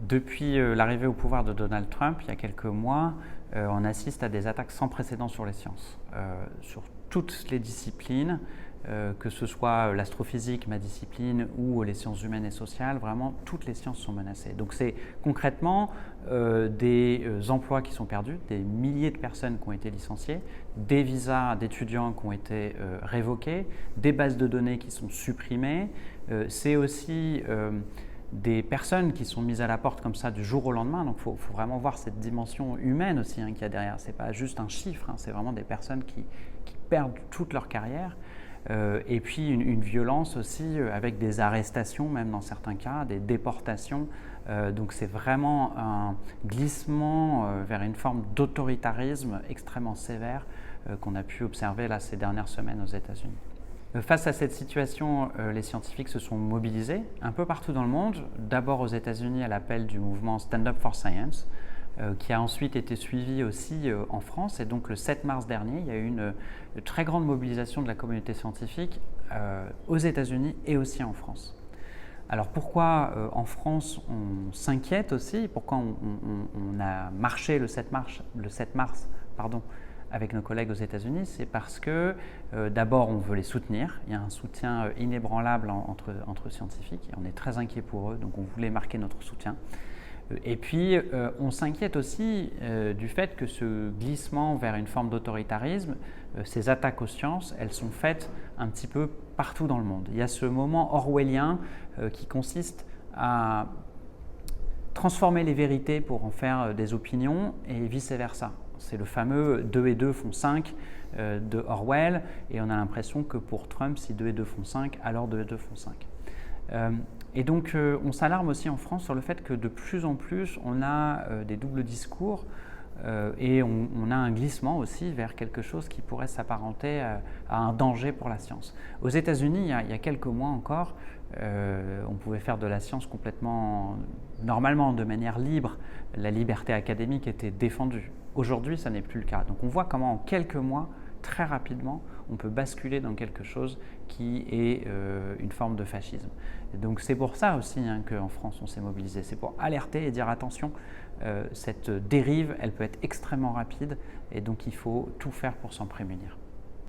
Depuis l'arrivée au pouvoir de Donald Trump, il y a quelques mois, on assiste à des attaques sans précédent sur les sciences, sur toutes les disciplines, que ce soit l'astrophysique, ma discipline, ou les sciences humaines et sociales, vraiment toutes les sciences sont menacées. Donc c'est concrètement des emplois qui sont perdus, des milliers de personnes qui ont été licenciées, des visas d'étudiants qui ont été révoqués, des bases de données qui sont supprimées. C'est aussi des personnes qui sont mises à la porte comme ça du jour au lendemain. Donc il faut vraiment voir cette dimension humaine aussi qu'il y a derrière. Ce n'est pas juste un chiffre, c'est vraiment des personnes qui perdent toute leur carrière. Et puis une violence aussi avec des arrestations, même dans certains cas, des déportations. Donc c'est vraiment un glissement vers une forme d'autoritarisme extrêmement sévère qu'on a pu observer là, ces dernières semaines aux États-Unis. Face à cette situation, les scientifiques se sont mobilisés un peu partout dans le monde, d'abord aux États-Unis à l'appel du mouvement Stand Up for Science, qui a ensuite été suivi aussi en France. Et donc le 7 mars dernier, il y a eu une très grande mobilisation de la communauté scientifique aux États-Unis et aussi en France. Alors pourquoi en France on s'inquiète aussi, pourquoi on a marché le 7 mars avec nos collègues aux États-Unis, c'est parce que d'abord on veut les soutenir, il y a un soutien inébranlable entre scientifiques et on est très inquiet pour eux, donc on voulait marquer notre soutien. Et puis on s'inquiète aussi du fait que ce glissement vers une forme d'autoritarisme, ces attaques aux sciences, elles sont faites un petit peu partout dans le monde. Il y a ce moment orwellien qui consiste à transformer les vérités pour en faire des opinions et vice-versa. C'est le fameux 2 et 2 font 5 de Orwell, et on a l'impression que pour Trump, si 2 et 2 font 5, alors 2 et 2 font 5. Et donc on s'alarme aussi en France sur le fait que de plus en plus on a des doubles discours et on a un glissement aussi vers quelque chose qui pourrait s'apparenter à un danger pour la science. Aux États-Unis, il y a quelques mois encore, on pouvait faire de la science complètement, normalement de manière libre, la liberté académique était défendue. Aujourd'hui, ça n'est plus le cas. Donc on voit comment en quelques mois, très rapidement, on peut basculer dans quelque chose qui est une forme de fascisme. Et donc c'est pour ça aussi qu'en France on s'est mobilisé, c'est pour alerter et dire attention, cette dérive, elle peut être extrêmement rapide et donc il faut tout faire pour s'en prémunir.